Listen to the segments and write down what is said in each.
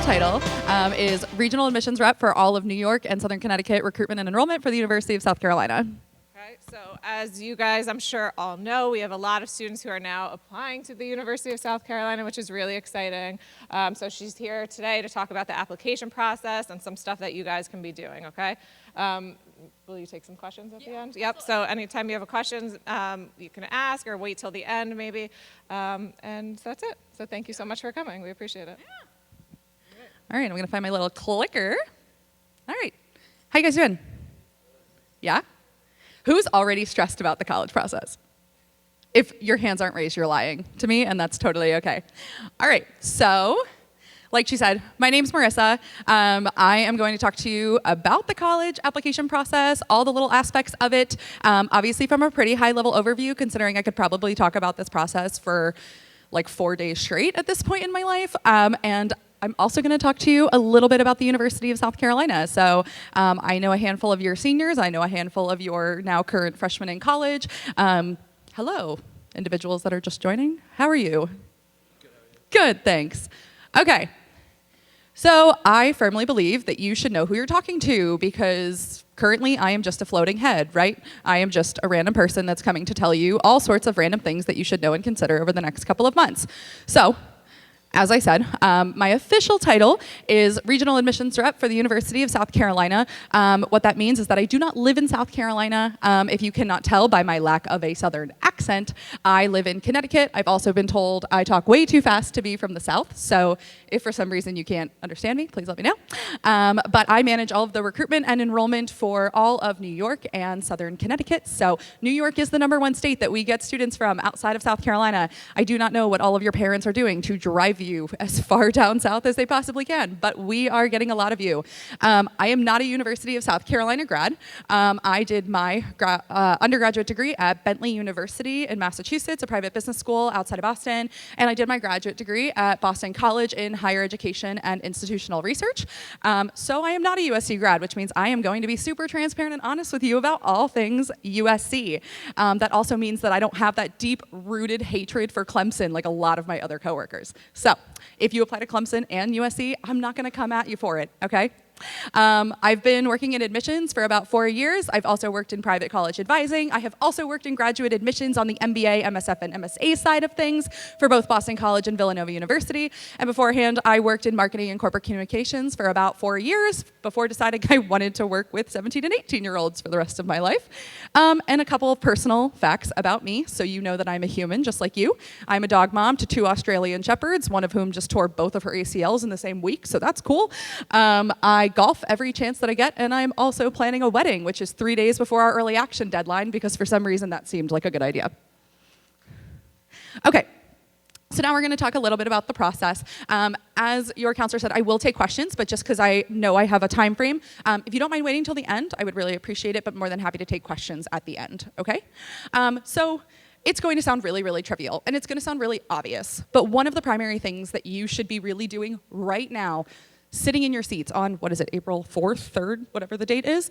title is Regional Admissions Rep for all of New York and Southern Connecticut recruitment and enrollment for the University of South Carolina. Okay, so as you guys, I'm sure, all know, we have a lot of students who are now applying to the University of South Carolina, which is really exciting. So she's here today to talk about the application process and some stuff that you guys can be doing, okay? Will you take some questions at the end? Yep, so anytime you have questions, you can ask or wait till the end maybe. And that's it. So thank you so much for coming. We appreciate it. All right, I'm gonna find my little clicker. All right, how you guys doing? Yeah? Who's already stressed about the college process? If your hands aren't raised, you're lying to me, and that's totally okay. All right, so like she said, my name's Marissa. I am going to talk to you about the college application process, all the little aspects of it, obviously from a pretty high-level overview, considering I could probably talk about this process for like 4 days straight at this point in my life. And I'm also going to talk to you a little bit about the University of South Carolina. So I know a handful of your seniors. I know a handful of your now current freshmen in college. Hello, individuals that are just joining. How are you? Good, thanks. Okay, so I firmly believe that you should know who you're talking to because currently I am just a floating head, right? I am just a random person that's coming to tell you all sorts of random things that you should know and consider over the next couple of months. So, as I said, my official title is Regional Admissions Rep for the University of South Carolina. What that means is that I do not live in South Carolina. If you cannot tell by my lack of a Southern accent, I live in Connecticut. I've also been told I talk way too fast to be from the South. So if for some reason you can't understand me, please let me know. But I manage all of the recruitment and enrollment for all of New York and Southern Connecticut. So New York is the #1 state that we get students from outside of South Carolina. I do not know what all of your parents are doing to drive you as far down south as they possibly can, but we are getting a lot of you. I am not a University of South Carolina grad. I did my undergraduate degree at Bentley University in Massachusetts, a private business school outside of Boston, and I did my graduate degree at Boston College in higher education and institutional research. So I am not a USC grad, which means I am going to be super transparent and honest with you about all things USC. That also means that I don't have that deep-rooted hatred for Clemson like a lot of my other coworkers. So if you apply to Clemson and USC, I'm not going to come at you for it, okay? I've been working in admissions for about 4 years. I've also worked in private college advising. I have also worked in graduate admissions on the MBA, MSF, and MSA side of things for both Boston College and Villanova University. And beforehand, I worked in marketing and corporate communications for about 4 years before deciding I wanted to work with 17 and 18-year-olds for the rest of my life. And a couple of personal facts about me, so you know that I'm a human just like you. I'm a dog mom to 2 Australian Shepherds, one of whom just tore both of her ACLs in the same week, so that's cool. I golf every chance that I get, and I'm also planning a wedding, which is 3 days before our early action deadline, because for some reason that seemed like a good idea. Okay, so now we're going to talk a little bit about the process. As your counselor said, I will take questions, but just because I know I have a time frame, if you don't mind waiting till the end, I would really appreciate it, but more than happy to take questions at the end, okay? So it's going to sound really, really trivial, and it's going to sound really obvious, but one of the primary things that you should be really doing right now, sitting in your seats on, what is it, April 4th, 3rd, whatever the date is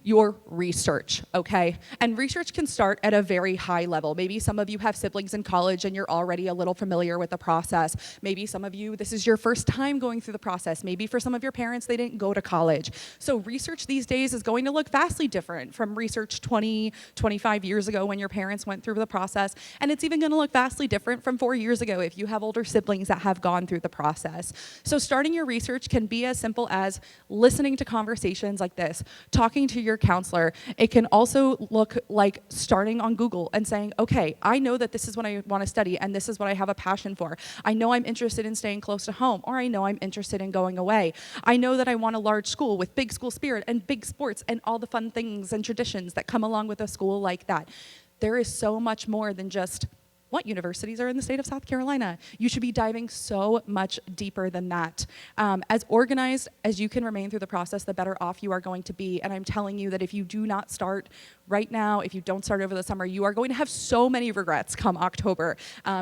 your research, okay? And research can start at a very high level. Maybe some of you have siblings in college and you're already a little familiar with the process. Maybe some of you, this is your first time going through the process. Maybe for some of your parents, they didn't go to college. So research these days is going to look vastly different from research 20, 25 years ago when your parents went through the process. And it's even gonna look vastly different from 4 years ago if you have older siblings that have gone through the process. So starting your research can be as simple as listening to conversations like this, talking to your counselor. It can also look like starting on Google and saying, okay, I know that this is what I want to study and this is what I have a passion for. I know I'm interested in staying close to home, or I know I'm interested in going away. I know that I want a large school with big school spirit and big sports and all the fun things and traditions that come along with a school like that. There is so much more than just what universities are in the state of South Carolina. You should be diving so much deeper than that. As organized as you can remain through the process, the better off you are going to be. And I'm telling you that if you do not start right now, if you don't start over the summer, you are going to have so many regrets come October.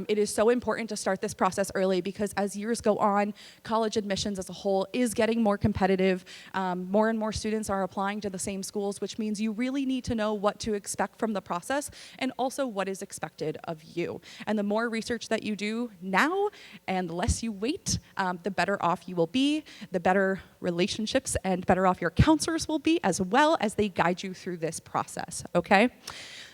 It is so important to start this process early because as years go on, college admissions as a whole is getting more competitive. More and more students are applying to the same schools, which means you really need to know what to expect from the process and also what is expected of you. do. And the more research that you do now and the less you wait, the better off you will be, the better relationships and better off your counselors will be, as well as they guide you through this process, okay?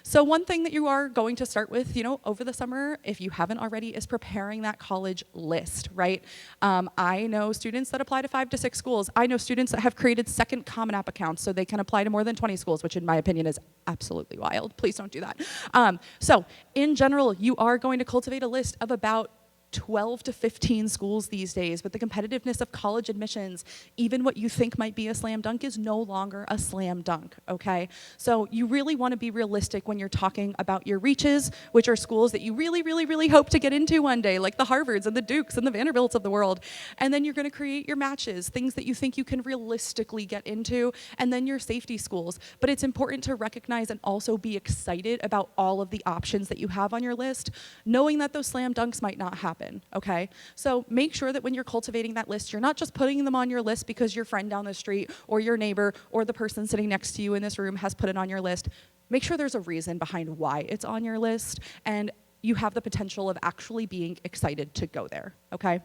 So one thing that you are going to start with, over the summer, if you haven't already, is preparing that college list, right? I know students that apply to 5 to 6 schools. I know students that have created second Common App accounts so they can apply to more than 20 schools, which in my opinion is absolutely wild. Please don't do that. So in general, you are going to cultivate a list of about 12 to 15 schools these days. With the competitiveness of college admissions, even what you think might be a slam dunk is no longer a slam dunk, okay? So you really want to be realistic when you're talking about your reaches, which are schools that you really, really, really hope to get into one day, like the Harvards and the Dukes and the Vanderbilts of the world. And then you're going to create your matches, things that you think you can realistically get into, and then your safety schools. But it's important to recognize and also be excited about all of the options that you have on your list, knowing that those slam dunks might not happen. Okay? So make sure that when you're cultivating that list, you're not just putting them on your list because your friend down the street or your neighbor or the person sitting next to you in this room has put it on your list. Make sure there's a reason behind why it's on your list, and you have the potential of actually being excited to go there, okay?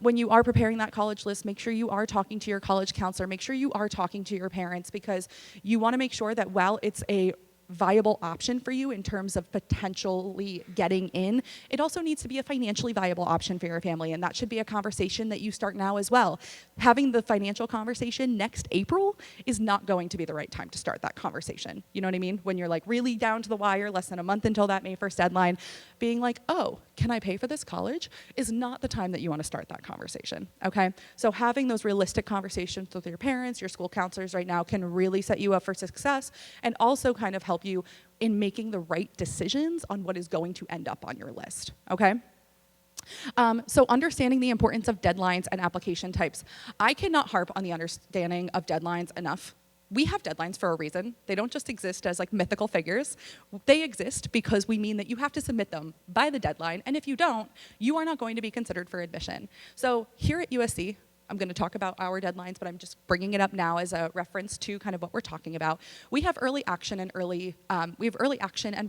When you are preparing that college list, make sure you are talking to your college counselor. Make sure you are talking to your parents, because you want to make sure that while it's a viable option for you in terms of potentially getting in, it also needs to be a financially viable option for your family, and that should be a conversation that you start now as well. Having the financial conversation next April is not going to be the right time to start that conversation. You know what I mean? When you're like really down to the wire, less than a month until that May 1st deadline, being like, oh, can I pay for this college, is not the time that you want to start that conversation, okay? So having those realistic conversations with your parents, your school counselors right now can really set you up for success, and also kind of help you in making the right decisions on what is going to end up on your list, okay? So understanding the importance of deadlines and application types. I cannot harp on the understanding of deadlines enough. We have deadlines for a reason. They don't just exist as like mythical figures. They exist because we mean that you have to submit them by the deadline, and if you don't, you are not going to be considered for admission. So here at USC, I'm going to talk about our deadlines, but I'm just bringing it up now as a reference to kind of what we're talking about. We have early action and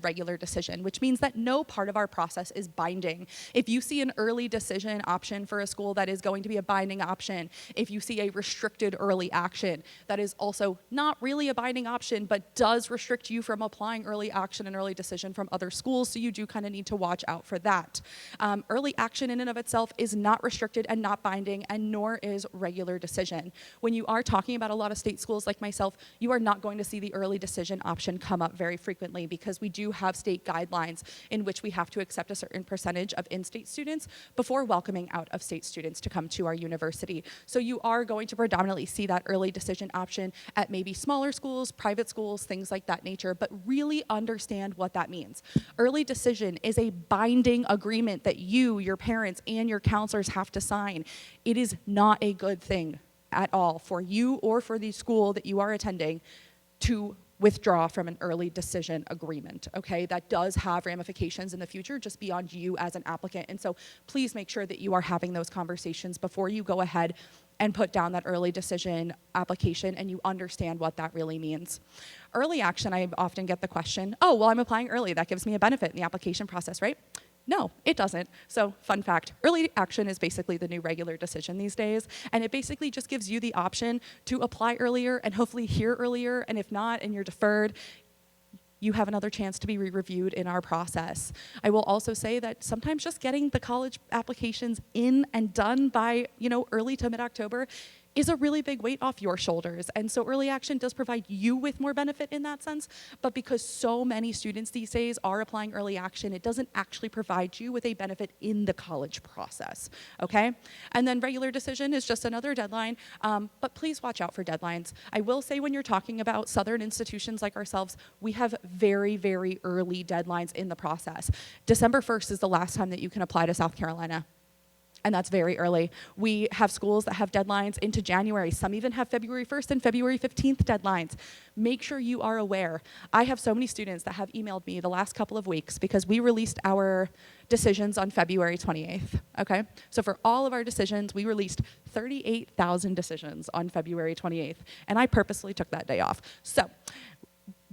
regular decision, which means that no part of our process is binding. If you see an early decision option for a school, that is going to be a binding option. If you see a restricted early action, that is also not really a binding option, but does restrict you from applying early action and early decision from other schools, so you do kind of need to watch out for that. Early action in and of itself is not restricted and not binding, and nor is regular decision. When you are talking about a lot of state schools like myself, you are not going to see the early decision option come up very frequently, because we do have state guidelines in which we have to accept a certain percentage of in-state students before welcoming out-of-state students to come to our university. So you are going to predominantly see that early decision option at maybe smaller schools, private schools, things like that nature, but really understand what that means. Early decision is a binding agreement that you, your parents, and your counselors have to sign. It is not a good thing at all for you or for the school that you are attending to withdraw from an early decision agreement, okay? That does have ramifications in the future just beyond you as an applicant. And so please make sure that you are having those conversations before you go ahead and put down that early decision application and you understand what that really means. Early action, I often get the question, oh, well, I'm applying early. That gives me a benefit in the application process, right? No, it doesn't. So fun fact, early action is basically the new regular decision these days, and it basically just gives you the option to apply earlier and hopefully hear earlier, and if not, and you're deferred, you have another chance to be re-reviewed in our process. I will also say that sometimes just getting the college applications in and done by, early to mid-October is a really big weight off your shoulders. And so early action does provide you with more benefit in that sense, but because so many students these days are applying early action, it doesn't actually provide you with a benefit in the college process, okay? And then regular decision is just another deadline, but please watch out for deadlines. I will say when you're talking about Southern institutions like ourselves, we have very, very early deadlines in the process. December 1st is the last time that you can apply to South Carolina. And that's very early. We have schools that have deadlines into January. Some even have February 1st and February 15th deadlines. Make sure you are aware. I have so many students that have emailed me the last couple of weeks because we released our decisions on February 28th, okay? So for all of our decisions, we released 38,000 decisions on February 28th, and I purposely took that day off. So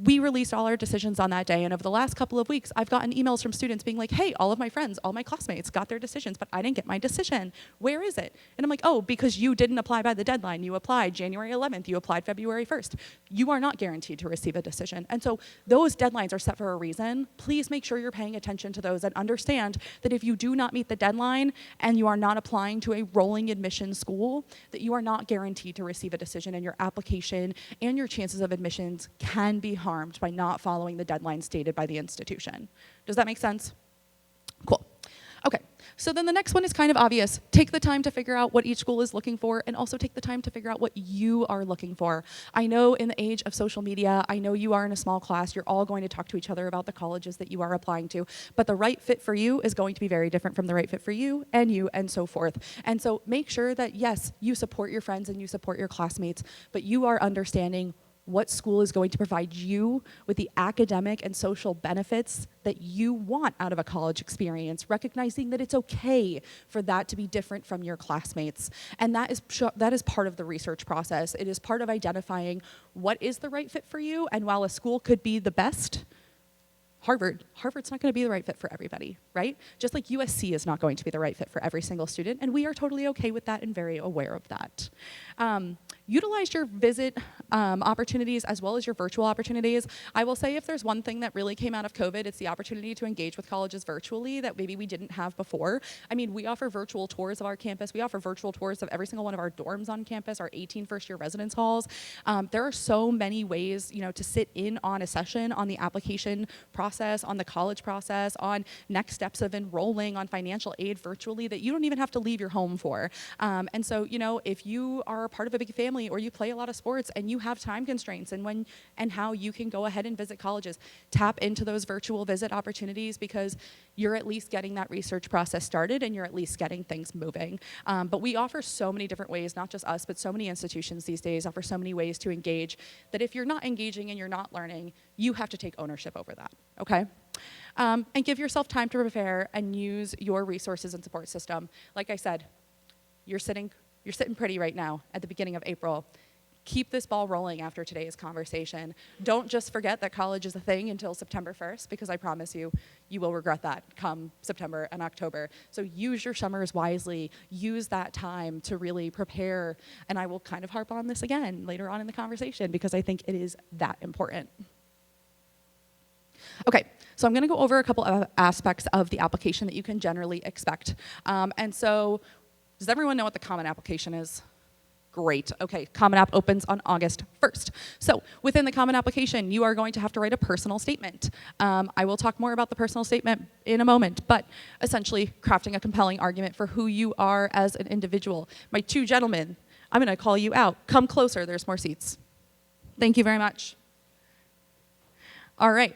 we released all our decisions on that day, and over the last couple of weeks, I've gotten emails from students being like, hey, all of my friends, all my classmates got their decisions, but I didn't get my decision. Where is it? And I'm like, oh, because you didn't apply by the deadline. You applied January 11th. You applied February 1st. You are not guaranteed to receive a decision. And so those deadlines are set for a reason. Please make sure you're paying attention to those and understand that if you do not meet the deadline and you are not applying to a rolling admission school, that you are not guaranteed to receive a decision, and your application and your chances of admissions can be harmed by not following the deadline stated by the institution. Does that make sense? Cool. Okay, so then the next one is kind of obvious. Take the time to figure out what each school is looking for, and also take the time to figure out what you are looking for. I know in the age of social media, I know you are in a small class, you're all going to talk to each other about the colleges that you are applying to, but the right fit for you is going to be very different from the right fit for you, and so forth. And so make sure that, yes, you support your friends and you support your classmates, but you are understanding what school is going to provide you with the academic and social benefits that you want out of a college experience, recognizing that it's okay for that to be different from your classmates. And that is part of the research process. It is part of identifying what is the right fit for you, and while a school could be the best, Harvard's not going to be the right fit for everybody, right? Just like USC is not going to be the right fit for every single student, and we are totally okay with that and very aware of that. Utilize your visit opportunities as well as your virtual opportunities. I will say if there's one thing that really came out of COVID, it's the opportunity to engage with colleges virtually that maybe we didn't have before. I mean, we offer virtual tours of our campus. We offer virtual tours of every single one of our dorms on campus, our 18 first-year residence halls. There are so many ways, to sit in on a session on the application process, on the college process, on next steps of enrolling, on financial aid virtually that you don't even have to leave your home for. And so, if you are part of a big family or you play a lot of sports and you have time constraints and how you can go ahead and visit colleges, tap into those virtual visit opportunities, because you're at least getting that research process started and you're at least getting things moving. But we offer so many different ways, not just us, but so many institutions these days offer so many ways to engage that if you're not engaging and you're not learning, you have to take ownership over that, okay? And give yourself time to prepare and use your resources and support system. Like I said, you're sitting pretty right now at the beginning of April. Keep this ball rolling after today's conversation. Don't just forget that college is a thing until September 1st, because I promise you, you will regret that come September and October. So use your summers wisely. Use that time to really prepare. And I will kind of harp on this again later on in the conversation, because I think it is that important. Okay, so I'm going to go over a couple of aspects of the application that you can generally expect. And so, does everyone know what the Common Application is? Great. Okay, Common App opens on August 1st. So within the Common Application, you are going to have to write a personal statement. I will talk more about the personal statement in a moment, but essentially crafting a compelling argument for who you are as an individual. My two gentlemen, I'm going to call you out. Come closer, there's more seats. Thank you very much. All right.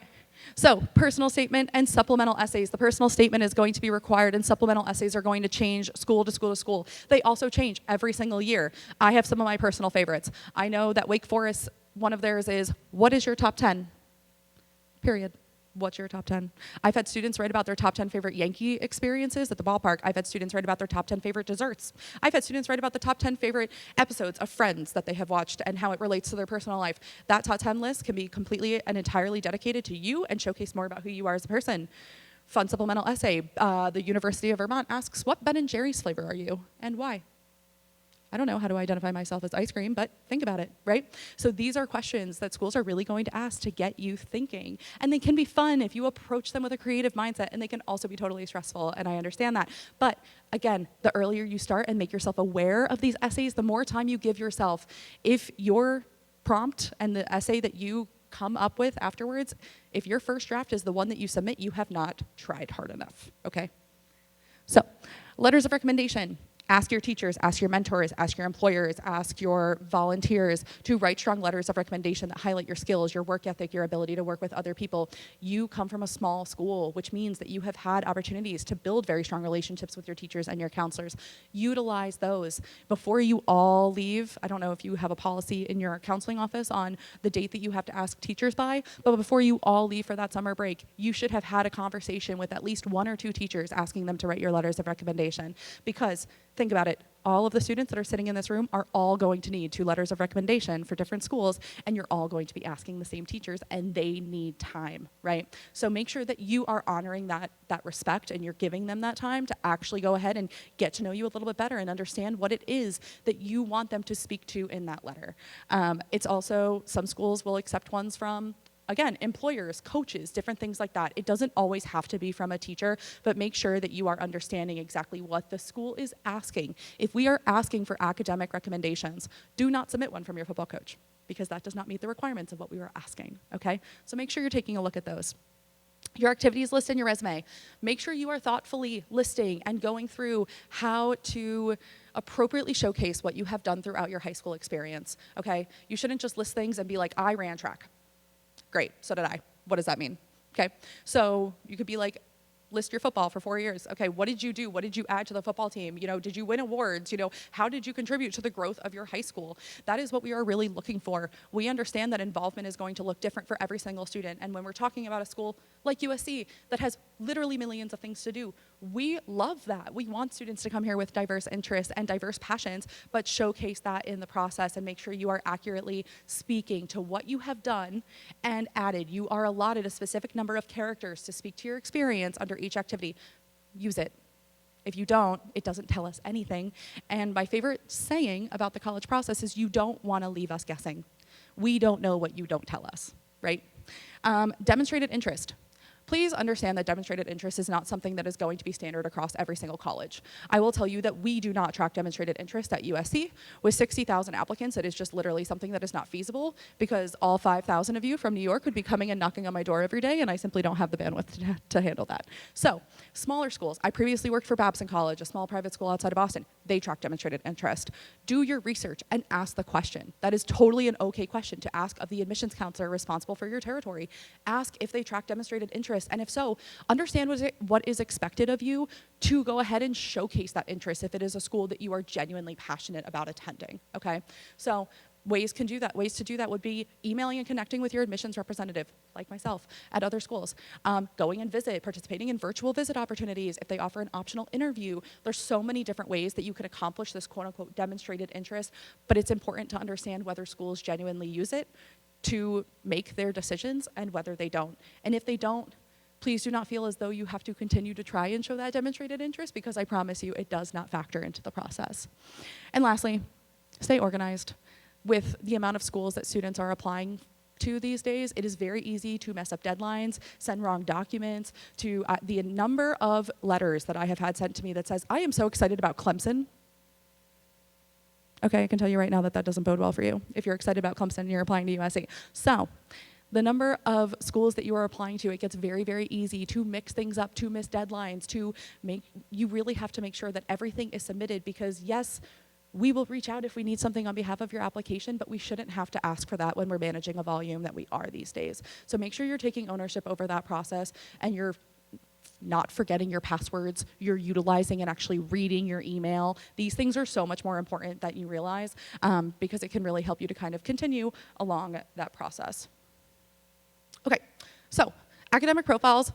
So, personal statement and supplemental essays. The personal statement is going to be required, and supplemental essays are going to change school to school to school. They also change every single year. I have some of my personal favorites. I know that Wake Forest, one of theirs is, what is your top 10? Period. What's your top 10? I've had students write about their top 10 favorite Yankee experiences at the ballpark. I've had students write about their top 10 favorite desserts. I've had students write about the top 10 favorite episodes of Friends that they have watched and how it relates to their personal life. That top 10 list can be completely and entirely dedicated to you and showcase more about who you are as a person. Fun supplemental essay. The University of Vermont asks, what Ben & Jerry's flavor are you and why? I don't know how to identify myself as ice cream, but think about it, right? So these are questions that schools are really going to ask to get you thinking. And they can be fun if you approach them with a creative mindset, and they can also be totally stressful, and I understand that. But again, the earlier you start and make yourself aware of these essays, the more time you give yourself. If your prompt and the essay that you come up with afterwards, if your first draft is the one that you submit, you have not tried hard enough, okay? So, letters of recommendation. Ask your teachers, ask your mentors, ask your employers, ask your volunteers to write strong letters of recommendation that highlight your skills, your work ethic, your ability to work with other people. You come from a small school, which means that you have had opportunities to build very strong relationships with your teachers and your counselors. Utilize those. Before you all leave, I don't know if you have a policy in your counseling office on the date that you have to ask teachers by, but before you all leave for that summer break, you should have had a conversation with at least one or two teachers asking them to write your letters of recommendation. Because think about it, all of the students that are sitting in this room are all going to need 2 letters of recommendation for different schools, and you're all going to be asking the same teachers, and they need time, right? So make sure that you are honoring that respect, and you're giving them that time to actually go ahead and get to know you a little bit better and understand what it is that you want them to speak to in that letter. It's also, some schools will accept ones from, again, employers, coaches, different things like that. It doesn't always have to be from a teacher, but make sure that you are understanding exactly what the school is asking. If we are asking for academic recommendations, do not submit one from your football coach, because that does not meet the requirements of what we were asking, okay? So make sure you're taking a look at those. Your activities list in your resume. Make sure you are thoughtfully listing and going through how to appropriately showcase what you have done throughout your high school experience, okay? You shouldn't just list things and be like, I ran track. Great, so did I. What does that mean? Okay, so you could be like, list your football for 4 years. Okay, what did you do? What did you add to the football team? You know, did you win awards? You know, how did you contribute to the growth of your high school? That is what we are really looking for. We understand that involvement is going to look different for every single student. And when we're talking about a school like USC that has literally millions of things to do, we love that. We want students to come here with diverse interests and diverse passions, but showcase that in the process and make sure you are accurately speaking to what you have done and added. You are allotted a specific number of characters to speak to your experience under each activity. Use it. If you don't, it doesn't tell us anything. And my favorite saying about the college process is you don't want to leave us guessing. We don't know what you don't tell us, right? Demonstrated interest. Please understand that demonstrated interest is not something that is going to be standard across every single college. I will tell you that we do not track demonstrated interest at USC. With 60,000 applicants, it is just literally something that is not feasible, because all 5,000 of you from New York would be coming and knocking on my door every day, and I simply don't have the bandwidth to handle that. So, smaller schools. I previously worked for Babson College, a small private school outside of Boston. They track demonstrated interest. Do your research and ask the question. That is totally an okay question to ask of the admissions counselor responsible for your territory. Ask if they track demonstrated interest. And if so, understand what is expected of you to go ahead and showcase that interest if it is a school that you are genuinely passionate about attending, okay? So ways to do that would be emailing and connecting with your admissions representative, like myself, at other schools. Going and participating in virtual visit opportunities if they offer an optional interview. There's so many different ways that you can accomplish this quote-unquote demonstrated interest, but it's important to understand whether schools genuinely use it to make their decisions and whether they don't. And if they don't, please do not feel as though you have to continue to try and show that demonstrated interest, because I promise you it does not factor into the process. And lastly, stay organized. With the amount of schools that students are applying to these days, it is very easy to mess up deadlines, send wrong documents, to the number of letters that I have had sent to me that says, I am so excited about Clemson. Okay, I can tell you right now that that doesn't bode well for you if you're excited about Clemson and you're applying to USC. So, the number of schools that you are applying to, it gets very, very easy to mix things up, to miss deadlines, you really have to make sure that everything is submitted, because yes, we will reach out if we need something on behalf of your application, but we shouldn't have to ask for that when we're managing a volume that we are these days. So make sure you're taking ownership over that process, and you're not forgetting your passwords, you're utilizing and actually reading your email. These things are so much more important than you realize, because it can really help you to kind of continue along that process. Okay, so academic profiles,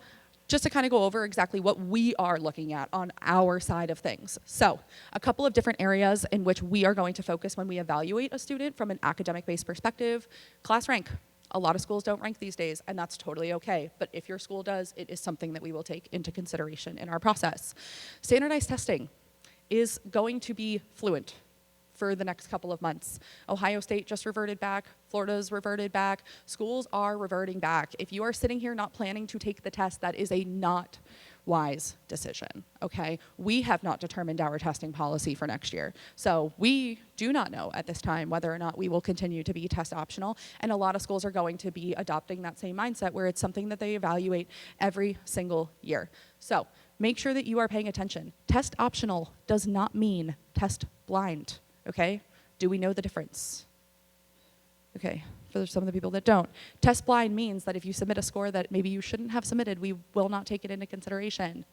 just to kind of go over exactly what we are looking at on our side of things. So a couple of different areas in which we are going to focus when we evaluate a student from an academic-based perspective. Class rank. A lot of schools don't rank these days, and that's totally okay. But if your school does, it is something that we will take into consideration in our process. Standardized testing is going to be fluent for the next couple of months. Ohio State just reverted back. Florida's reverted back. Schools are reverting back. If you are sitting here not planning to take the test, that is a not wise decision, okay? We have not determined our testing policy for next year. So we do not know at this time whether or not we will continue to be test optional. And a lot of schools are going to be adopting that same mindset where it's something that they evaluate every single year. So make sure that you are paying attention. Test optional does not mean test blind. Okay, do we know the difference? Okay, for some of the people that don't. Test blind means that if you submit a score that maybe you shouldn't have submitted, we will not take it into consideration.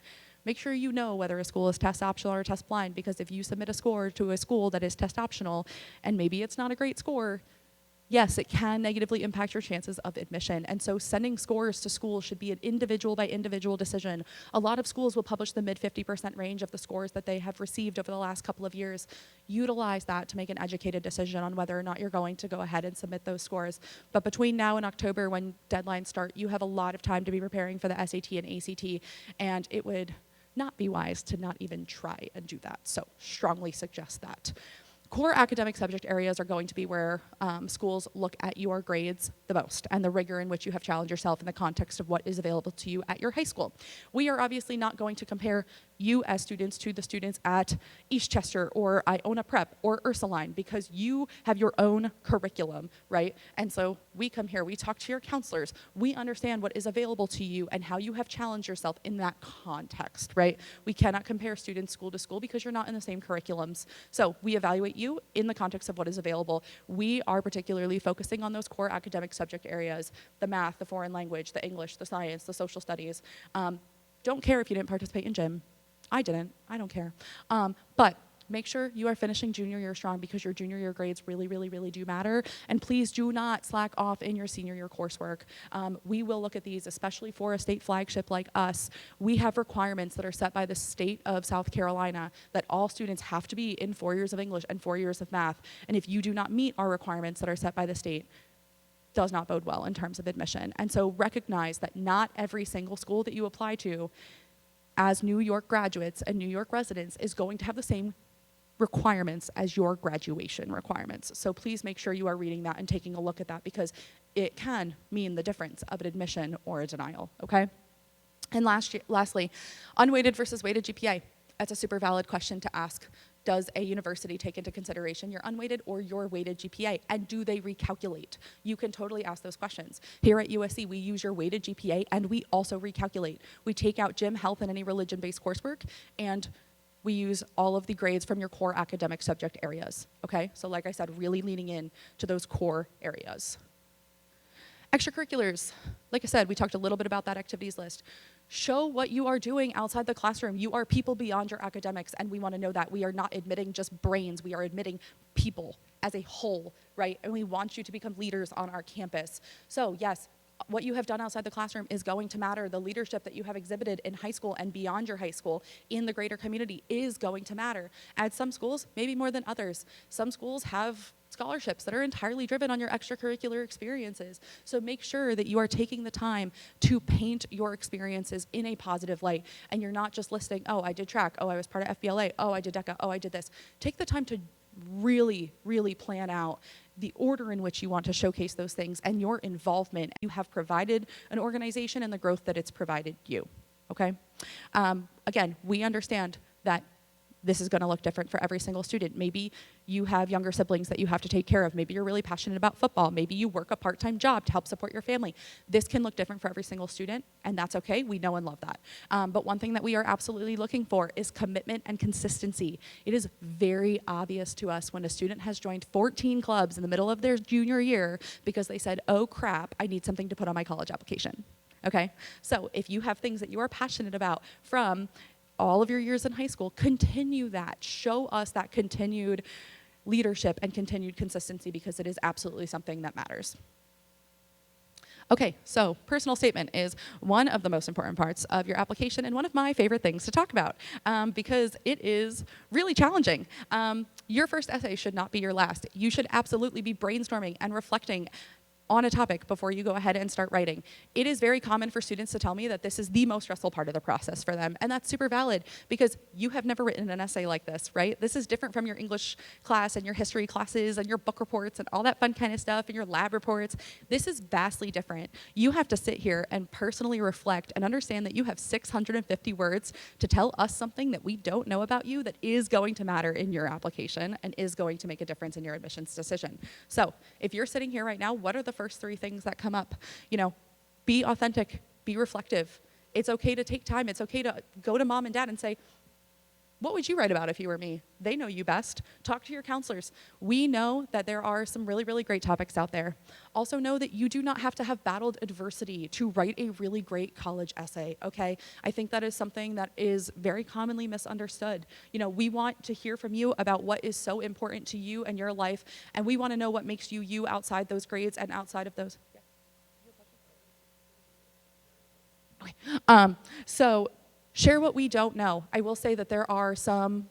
Make sure you know whether a school is test optional or test blind, because if you submit a score to a school that is test optional and maybe it's not a great score, yes, it can negatively impact your chances of admission. And so sending scores to schools should be an individual by individual decision. A lot of schools will publish the mid 50% range of the scores that they have received over the last couple of years. Utilize that to make an educated decision on whether or not you're going to go ahead and submit those scores. But between now and October, when deadlines start, you have a lot of time to be preparing for the SAT and ACT, and it would not be wise to not even try and do that. So strongly suggest that. Core academic subject areas are going to be where schools look at your grades the most and the rigor in which you have challenged yourself in the context of what is available to you at your high school. We are obviously not going to compare you as students to the students at Eastchester or Iona Prep or Ursuline, because you have your own curriculum, right? And so we come here, we talk to your counselors, we understand what is available to you and how you have challenged yourself in that context, right? We cannot compare students school to school because you're not in the same curriculums. So we evaluate you in the context of what is available. We are particularly focusing on those core academic subject areas: the math, the foreign language, the English, the science, the social studies. Don't care if you didn't participate in gym. I didn't. I don't care. But make sure you are finishing junior year strong, because your junior year grades really, really, really do matter. And please do not slack off in your senior year coursework. We will look at these, especially for a state flagship like us. We have requirements that are set by the state of South Carolina that all students have to be in 4 years of English and 4 years of math. And if you do not meet our requirements that are set by the state, does not bode well in terms of admission. And so recognize that not every single school that you apply to as New York graduates and New York residents is going to have the same requirements as your graduation requirements. So please make sure you are reading that and taking a look at that, because it can mean the difference of an admission or a denial, okay? And lastly, unweighted versus weighted GPA. That's a super valid question to ask. Does a university take into consideration your unweighted or your weighted GPA? And do they recalculate? You can totally ask those questions. Here at USC, we use your weighted GPA, and we also recalculate. We take out gym, health, and any religion-based coursework, and we use all of the grades from your core academic subject areas, okay? So like I said, really leaning in to those core areas. Extracurriculars. Like I said, we talked a little bit about that activities list. Show what you are doing outside the classroom. You are people beyond your academics, and we want to know that. We are not admitting just brains. We are admitting people as a whole, right? And we want you to become leaders on our campus. So yes, what you have done outside the classroom is going to matter. The leadership that you have exhibited in high school and beyond your high school in the greater community is going to matter. At some schools, maybe more than others. Some schools have scholarships that are entirely driven on your extracurricular experiences. So make sure that you are taking the time to paint your experiences in a positive light, and you're not just listing, oh, I did track, oh, I was part of FBLA, oh, I did DECA, oh, I did this. Take the time to really, really plan out the order in which you want to showcase those things and your involvement. You have provided an organization and the growth that it's provided you, okay? Again, we understand that this is going to look different for every single student. Maybe you have younger siblings that you have to take care of. Maybe you're really passionate about football. Maybe you work a part-time job to help support your family. This can look different for every single student, and that's okay. We know and love that. But one thing that we are absolutely looking for is commitment and consistency. It is very obvious to us when a student has joined 14 clubs in the middle of their junior year because they said, oh crap, I need something to put on my college application. Okay? So if you have things that you are passionate about from all of your years in high school, continue that. Show us that continued leadership and continued consistency, because it is absolutely something that matters. Okay, so personal statement is one of the most important parts of your application and one of my favorite things to talk about because it is really challenging. Your first essay should not be your last. You should absolutely be brainstorming and reflecting on a topic before you go ahead and start writing. It is very common for students to tell me that this is the most stressful part of the process for them, and that's super valid because you have never written an essay like this, right? This is different from your English class and your history classes and your book reports and all that fun kind of stuff and your lab reports. This is vastly different. You have to sit here and personally reflect and understand that you have 650 words to tell us something that we don't know about you that is going to matter in your application and is going to make a difference in your admissions decision. So if you're sitting here right now, what are the first 3 things that come up? You know, be authentic, be reflective. It's okay to take time. It's okay to go to mom and dad and say, What would you write about if you were me? They know you best. Talk to your counselors. We know that there are some really, really great topics out there. Also know that you do not have to have battled adversity to write a really great college essay, okay? I think that is something that is very commonly misunderstood. You know, we want to hear from you about what is so important to you and your life, and we want to know what makes you you outside those grades and outside of those. Okay. So share what we don't know. I will say that there are some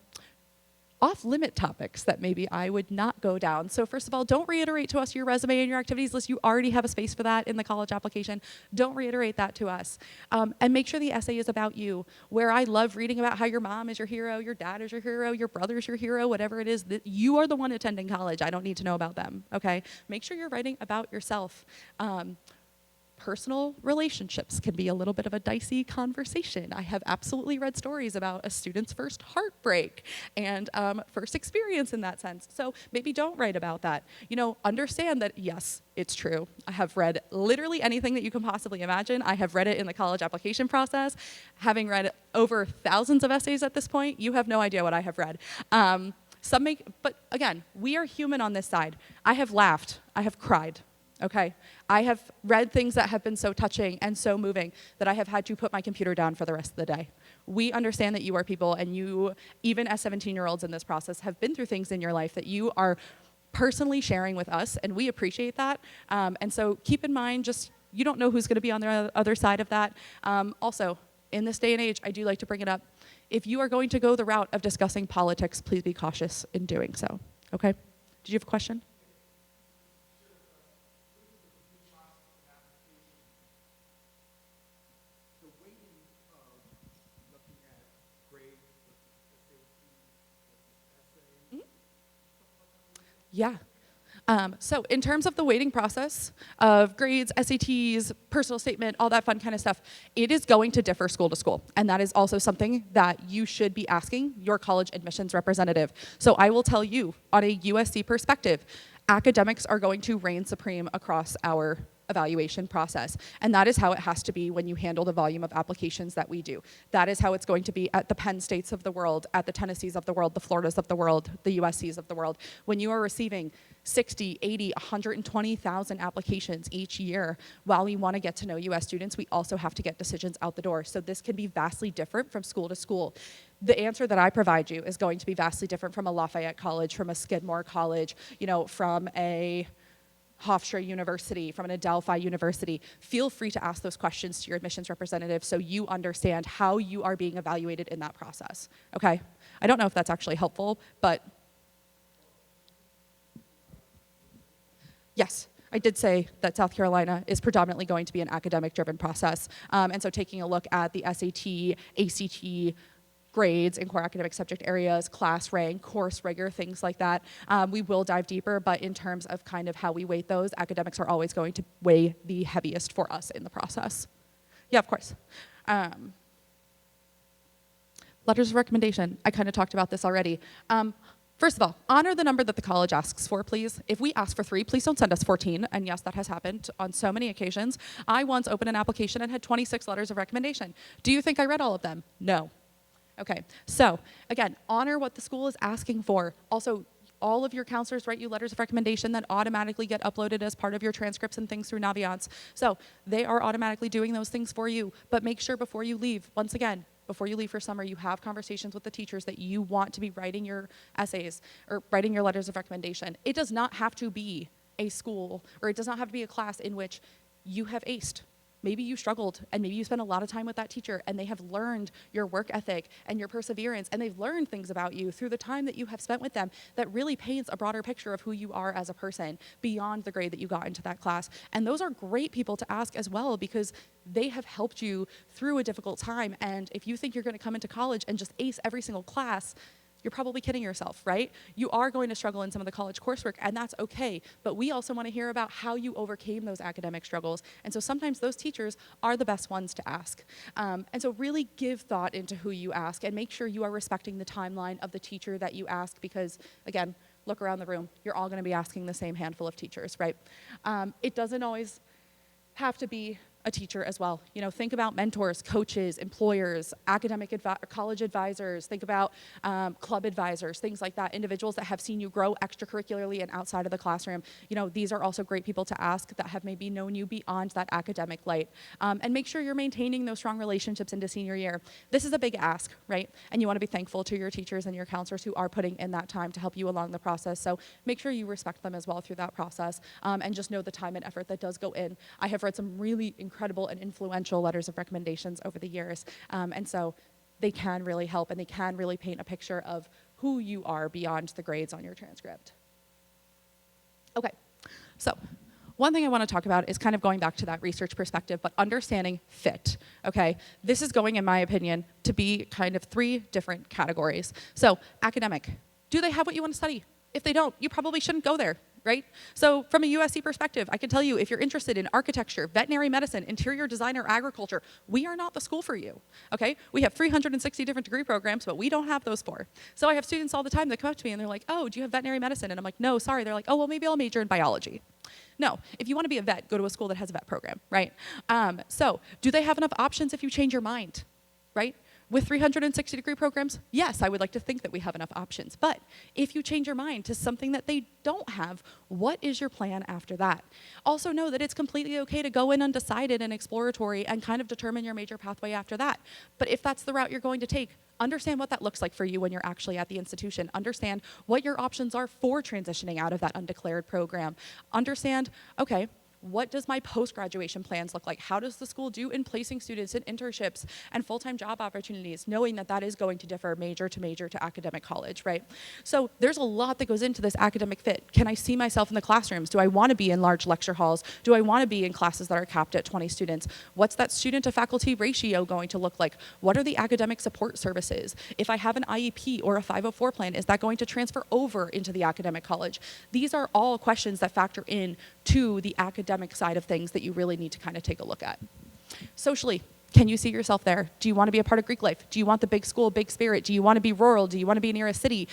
off-limit topics that maybe I would not go down. So first of all, don't reiterate to us your resume and your activities list. You already have a space for that in the college application. Don't reiterate that to us. And make sure the essay is about you. Where I love reading about how your mom is your hero, your dad is your hero, your brother is your hero, whatever it is, that you are the one attending college. I don't need to know about them, okay? Make sure you're writing about yourself. Personal relationships can be a little bit of a dicey conversation. I have absolutely read stories about a student's first heartbreak and first experience in that sense. So maybe don't write about that. You know, understand that, yes, it's true. I have read literally anything that you can possibly imagine. I have read it in the college application process. Having read over thousands of essays at this point, you have no idea what I have read. But again, we are human on this side. I have laughed. I have cried. Okay, I have read things that have been so touching and so moving that I have had to put my computer down for the rest of the day. We understand that you are people, and you, even as 17-year-olds in this process, have been through things in your life that you are personally sharing with us, and we appreciate that. And so keep in mind, just you don't know who's going to be on the other side of that. Also, in this day and age, I do like to bring it up. If you are going to go the route of discussing politics, please be cautious in doing so. Okay? Did you have a question? Yeah. So in terms of the weighting process of grades, SATs, personal statement, all that fun kind of stuff, it is going to differ school to school. And that is also something that you should be asking your college admissions representative. So I will tell you, on a USC perspective, academics are going to reign supreme across our evaluation process. And that is how it has to be when you handle the volume of applications that we do. That is how it's going to be at the Penn States of the world, at the Tennessees of the world, the Floridas of the world, the USCs of the world. When you are receiving 60, 80, 120,000 applications each year, while we want to get to know you as students, we also have to get decisions out the door. So this can be vastly different from school to school. The answer that I provide you is going to be vastly different from a Lafayette College, from a Skidmore College, you know, from a Hofstra University, from an Adelphi University. Feel free to ask those questions to your admissions representative so you understand how you are being evaluated in that process, okay? I don't know if that's actually helpful, but yes, I did say that South Carolina is predominantly going to be an academic-driven process, and so taking a look at the SAT, ACT, grades in core academic subject areas, class rank, course rigor, things like that. We will dive deeper, but in terms of kind of how we weight those, academics are always going to weigh the heaviest for us in the process. Yeah, of course. Letters of recommendation. I kind of talked about this already. First of all, honor the number that the college asks for, please. If we ask for 3, please don't send us 14. And yes, that has happened on so many occasions. I once opened an application and had 26 letters of recommendation. Do you think I read all of them? No. Okay, so again, honor what the school is asking for. Also, all of your counselors write you letters of recommendation that automatically get uploaded as part of your transcripts and things through Naviance. So they are automatically doing those things for you, but make sure before you leave, once again, before you leave for summer, you have conversations with the teachers that you want to be writing your essays or writing your letters of recommendation. It does not have to be a school, or it does not have to be a class in which you have aced. Maybe you struggled, and maybe you spent a lot of time with that teacher, and they have learned your work ethic and your perseverance, and they've learned things about you through the time that you have spent with them that really paints a broader picture of who you are as a person beyond the grade that you got into that class. And those are great people to ask as well, because they have helped you through a difficult time. And if you think you're going to come into college and just ace every single class, you're probably kidding yourself, right? You are going to struggle in some of the college coursework, and that's okay. But we also want to hear about how you overcame those academic struggles. And so sometimes those teachers are the best ones to ask. And so really give thought into who you ask, and make sure you are respecting the timeline of the teacher that you ask, because, again, look around the room. You're all going to be asking the same handful of teachers, right? It doesn't always have to be a teacher as well. You know, think about mentors, coaches, employers, college advisors, think about club advisors, things like that, individuals that have seen you grow extracurricularly and outside of the classroom. You know, these are also great people to ask that have maybe known you beyond that academic light. And make sure you're maintaining those strong relationships into senior year. This is a big ask, right? And you want to be thankful to your teachers and your counselors who are putting in that time to help you along the process. So make sure you respect them as well through that process, and just know the time and effort that does go in. I have read some really incredible and influential letters of recommendations over the years, and so they can really help and they can really paint a picture of who you are beyond the grades on your transcript. Okay, so one thing I want to talk about is kind of going back to that research perspective, but understanding fit, okay? This is going, in my opinion, to be kind of 3 different categories. So academic, do they have what you want to study? If they don't, you probably shouldn't go there, right? So from a USC perspective, I can tell you if you're interested in architecture, veterinary medicine, interior design, or agriculture, we are not the school for you, okay? We have 360 different degree programs, but we don't have those 4. So I have students all the time that come up to me and they're like, oh, do you have veterinary medicine? And I'm like, no, sorry. They're like, oh, well, maybe I'll major in biology. No, if you want to be a vet, go to a school that has a vet program, right? So do they have enough options if you change your mind, right? With 360 degree programs, yes, I would like to think that we have enough options. But if you change your mind to something that they don't have, what is your plan after that? Also know that it's completely okay to go in undecided and exploratory and kind of determine your major pathway after that. But if that's the route you're going to take, understand what that looks like for you when you're actually at the institution. Understand what your options are for transitioning out of that undeclared program. Understand, okay, what does my post-graduation plans look like? How does the school do in placing students in internships and full-time job opportunities, knowing that that is going to differ major to academic college, right? So there's a lot that goes into this academic fit. Can I see myself in the classrooms? Do I want to be in large lecture halls? Do I want to be in classes that are capped at 20 students? What's that student to faculty ratio going to look like? What are the academic support services? If I have an IEP or a 504 plan, is that going to transfer over into the academic college? These are all questions that factor in to the academic side of things that you really need to kind of take a look at. Socially, can you see yourself there? Do you want to be a part of Greek life? Do you want the big school, big spirit? Do you want to be rural? Do you want to be near a city?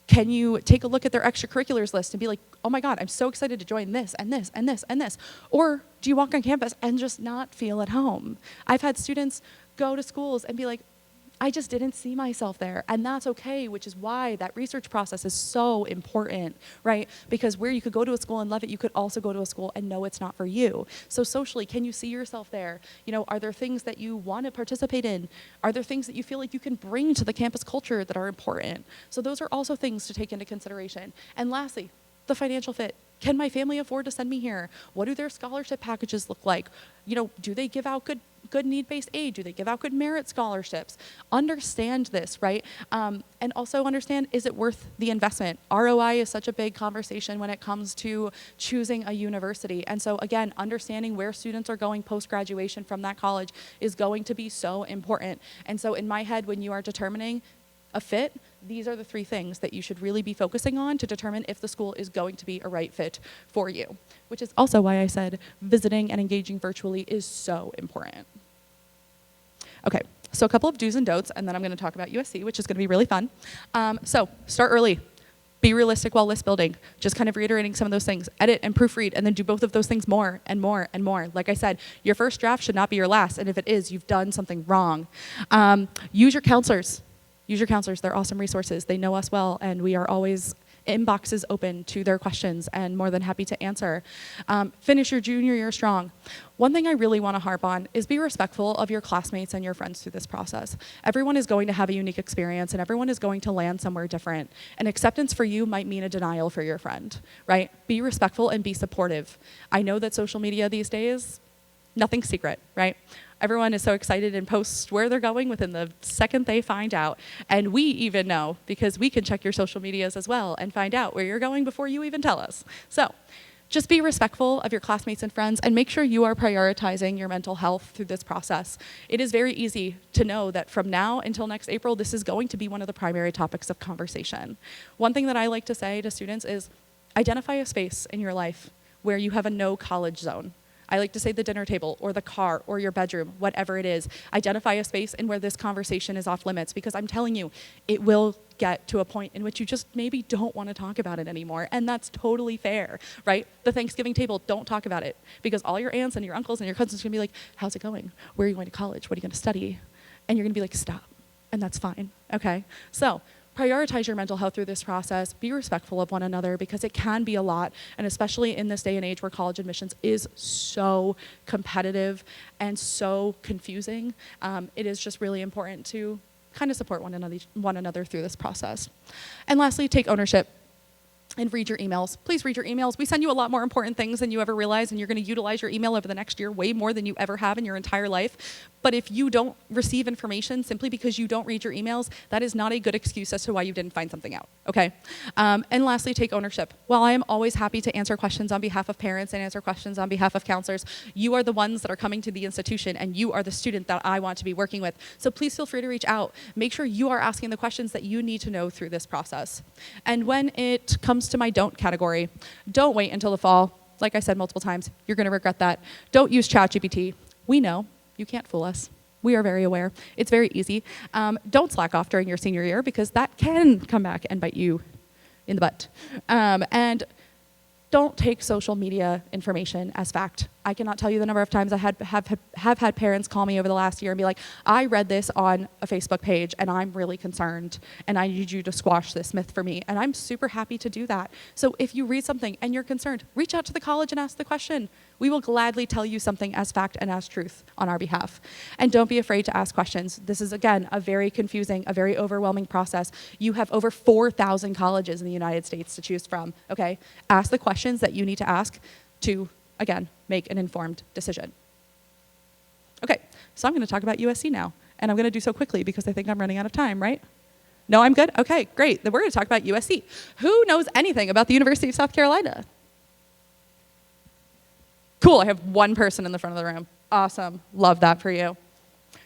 Can you take a look at their extracurriculars list and be like, oh my God, I'm so excited to join this and this and this and this? Or do you walk on campus and just not feel at home? I've had students go to schools and be like, I just didn't see myself there. And that's okay, which is why that research process is so important, right? Because where you could go to a school and love it, you could also go to a school and know it's not for you. So socially, can you see yourself there? You know, are there things that you want to participate in? Are there things that you feel like you can bring to the campus culture that are important? So those are also things to take into consideration. And lastly, the financial fit. Can my family afford to send me here? What do their scholarship packages look like? You know, do they give out good need-based aid? Do they give out good merit scholarships? Understand this, right? And also understand, is it worth the investment? ROI is such a big conversation when it comes to choosing a university. And so again, understanding where students are going post-graduation from that college is going to be so important. And so in my head, when you are determining a fit, these are the 3 things that you should really be focusing on to determine if the school is going to be a right fit for you, which is also why I said visiting and engaging virtually is so important. Okay, so a couple of do's and don'ts, and then I'm going to talk about USC, which is going to be really fun. So start early. Be realistic while list building. Just kind of reiterating some of those things. Edit and proofread, and then do both of those things more and more and more. Like I said, your first draft should not be your last, and if it is, you've done something wrong. Use your counselors. Use your counselors. They're awesome resources. They know us well, and we are always inboxes open to their questions and more than happy to answer. Finish your junior year strong. One thing I really want to harp on is be respectful of your classmates and your friends through this process. Everyone is going to have a unique experience and everyone is going to land somewhere different. And acceptance for you might mean a denial for your friend, right? Be respectful and be supportive. I know that social media these days, nothing's secret, right? Everyone is so excited and posts where they're going within the second they find out. And we even know because we can check your social medias as well and find out where you're going before you even tell us. So just be respectful of your classmates and friends and make sure you are prioritizing your mental health through this process. It is very easy to know that from now until next April, this is going to be one of the primary topics of conversation. One thing that I like to say to students is identify a space in your life where you have a no college zone. I like to say the dinner table or the car or your bedroom, whatever it is. Identify a space in where this conversation is off limits because I'm telling you, it will get to a point in which you just maybe don't want to talk about it anymore. And that's totally fair, right? The Thanksgiving table, don't talk about it, because all your aunts and your uncles and your cousins are going to be like, how's it going? Where are you going to college? What are you going to study? And you're going to be like, stop. And that's fine, okay? So prioritize your mental health through this process. Be respectful of one another, because it can be a lot, and especially in this day and age where college admissions is so competitive and so confusing, it is just really important to kind of support one another through this process. And lastly, take ownership and read your emails. Please read your emails. We send you a lot more important things than you ever realize, and you're going to utilize your email over the next year way more than you ever have in your entire life. But if you don't receive information simply because you don't read your emails, that is not a good excuse as to why you didn't find something out, okay? And lastly, take ownership. While I am always happy to answer questions on behalf of parents and answer questions on behalf of counselors, you are the ones that are coming to the institution, and you are the student that I want to be working with. So please feel free to reach out. Make sure you are asking the questions that you need to know through this process. And when it comes to my don't category, don't wait until the fall. Like I said multiple times, you're going to regret that. Don't use ChatGPT. We know. You can't fool us. We are very aware. It's very easy. Don't slack off during your senior year, because that can come back and bite you in the butt. And don't take social media information as fact. I cannot tell you the number of times I have had parents call me over the last year and be like, I read this on a Facebook page and I'm really concerned and I need you to squash this myth for me. And I'm super happy to do that. So if you read something and you're concerned, reach out to the college and ask the question. We will gladly tell you something as fact and as truth on our behalf. And don't be afraid to ask questions. This is, again, a very confusing, a very overwhelming process. You have over 4,000 colleges in the United States to choose from, okay? Ask the questions that you need to ask to, again, make an informed decision. Okay, so I'm going to talk about USC now. And I'm going to do so quickly because I think I'm running out of time, right? No, I'm good? Okay, great. Then we're going to talk about USC. Who knows anything about the University of South Carolina? Cool, I have one person in the front of the room. Awesome, love that for you.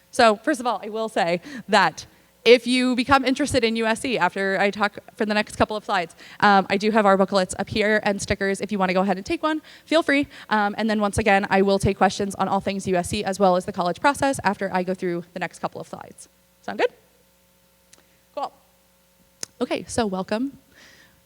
So first of all, I will say that if you become interested in USC after I talk for the next couple of slides, I do have our booklets up here and stickers. If you want to go ahead and take one, feel free. And then once again, I will take questions on all things USC as well as the college process after I go through the next couple of slides. Sound good? Cool. Okay, so welcome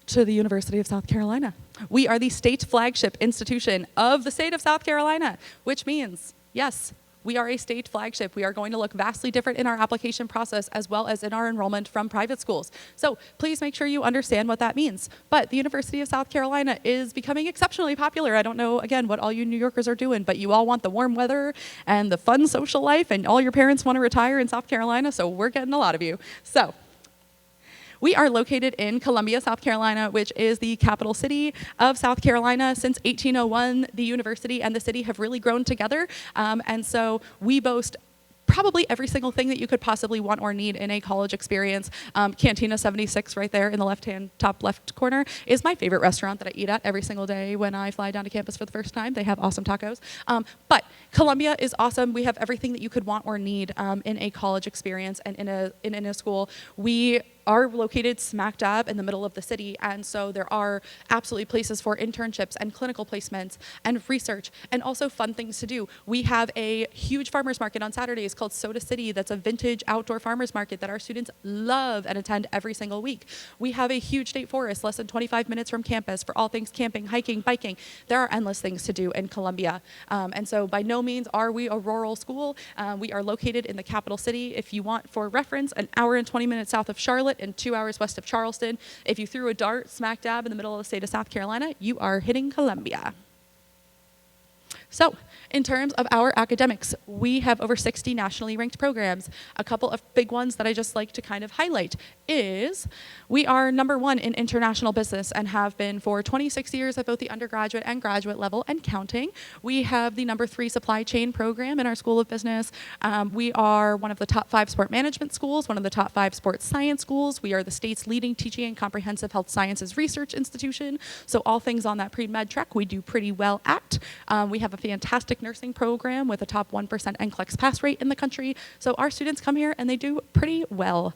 to the University of South Carolina. We are the state flagship institution of the state of South Carolina, which means, yes, we are a state flagship. We are going to look vastly different in our application process as well as in our enrollment from private schools. So please make sure you understand what that means. But the University of South Carolina is becoming exceptionally popular. I don't know, again, what all you New Yorkers are doing, but you all want the warm weather and the fun social life, and all your parents want to retire in South Carolina, so we're getting a lot of you. So we are located in Columbia, South Carolina, which is the capital city of South Carolina. Since 1801, the university and the city have really grown together. And so we boast probably every single thing that you could possibly want or need in a college experience. Cantina 76 right there in the top left corner is my favorite restaurant that I eat at every single day when I fly down to campus for the first time. They have awesome tacos. But Columbia is awesome. We have everything that you could want or need in a college experience and in a school. We are located smack dab in the middle of the city, and so there are absolutely places for internships and clinical placements and research and also fun things to do. We have a huge farmers market on Saturdays called Soda City that's a vintage outdoor farmers market that our students love and attend every single week. We have a huge state forest less than 25 minutes from campus for all things camping, hiking, biking. There are endless things to do in Columbia. And so by no means are we a rural school. We are located in the capital city. If you want for reference, an hour and 20 minutes south of Charlotte and 2 hours west of Charleston. If you threw a dart smack dab in the middle of the state of South Carolina, you are hitting Columbia. So, in terms of our academics, we have over 60 nationally ranked programs. A couple of big ones that I just like to kind of highlight is we are #1 in international business and have been for 26 years at both the undergraduate and graduate level and counting. We have the #3 supply chain program in our School of Business. We are one of the top 5 sport management schools, one of the top 5 sports science schools. We are the state's leading teaching and comprehensive health sciences research institution. So all things on that pre-med track we do pretty well at. We have a fantastic nursing program with a top 1% NCLEX pass rate in the country. So our students come here and they do pretty well.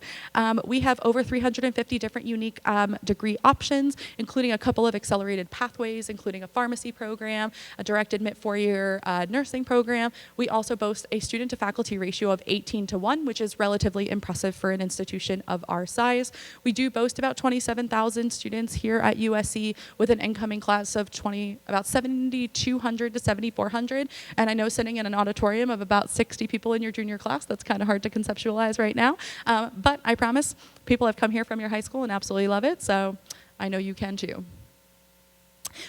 We have over 350 different unique degree options, including a couple of accelerated pathways, including a pharmacy program, a direct admit four-year nursing program. We also boast a student-to-faculty ratio of 18:1, which is relatively impressive for an institution of our size. We do boast about 27,000 students here at USC with an incoming class of about 7,200 to 7,400. And I know sitting in an auditorium of about 60 people in your junior class, that's kind of hard to conceptualize right now. But I promise, people have come here from your high school and absolutely love it, so I know you can too.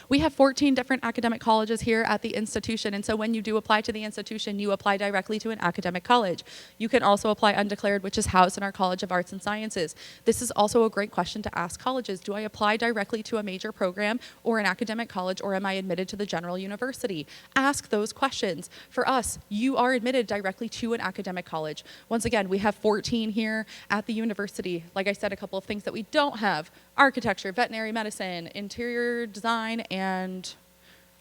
We have 14 different academic colleges here at the institution, and so when you do apply to the institution, you apply directly to an academic college. You can also apply undeclared, which is housed in our College of Arts and Sciences. This is also a great question to ask colleges. Do I apply directly to a major program or an academic college, or am I admitted to the general university? Ask those questions. For us, you are admitted directly to an academic college. Once again, we have 14 here at the university. Like I said, a couple of things that we don't have: architecture, veterinary medicine, interior design, and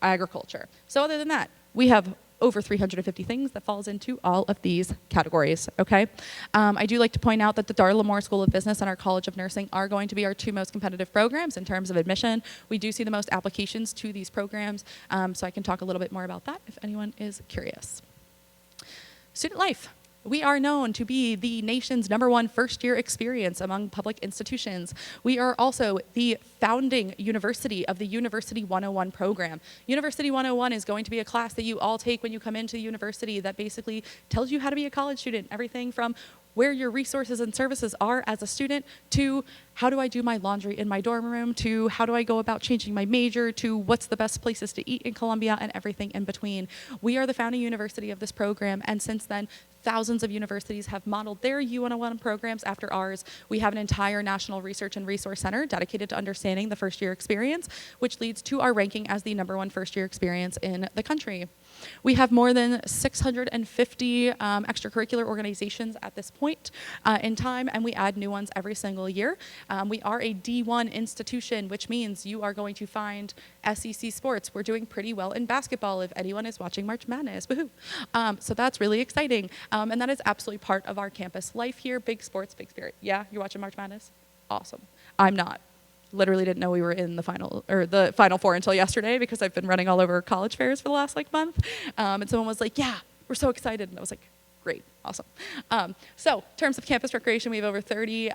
agriculture. So other than that, we have over 350 things that falls into all of these categories, okay? I do like to point out that the Darla Moore School of Business and our College of Nursing are going to be our two most competitive programs in terms of admission. We do see the most applications to these programs, so I can talk a little bit more about that if anyone is curious. Student life. We are known to be the nation's #1 first-year experience among public institutions. We are also the founding university of the University 101 program. University 101 is going to be a class that you all take when you come into the university that basically tells you how to be a college student, everything from where your resources and services are as a student, to how do I do my laundry in my dorm room, to how do I go about changing my major, to what's the best places to eat in Columbia, and everything in between. We are the founding university of this program, and since then, thousands of universities have modeled their U101 programs after ours. We have an entire National Research and Resource Center dedicated to understanding the first-year experience, which leads to our ranking as the #1 first-year experience in the country. We have more than 650 extracurricular organizations at this point in time, and we add new ones every single year. We are a D1 institution, which means you are going to find SEC sports. We're doing pretty well in basketball if anyone is watching March Madness. Woohoo! So that's really exciting, and that is absolutely part of our campus life here. Big sports, big spirit. Yeah, you're watching March Madness? Awesome. I'm not. Literally didn't know we were in the Final Four until yesterday because I've been running all over college fairs for the last month. And someone was like, "Yeah, we're so excited," and I was like, "Great, awesome." So in terms of campus recreation, we have over 30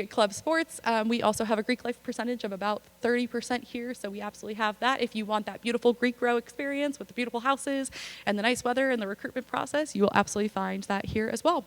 club sports. We also have a Greek life percentage of about 30% here, so we absolutely have that. If you want that beautiful Greek row experience with the beautiful houses and the nice weather and the recruitment process, you will absolutely find that here as well.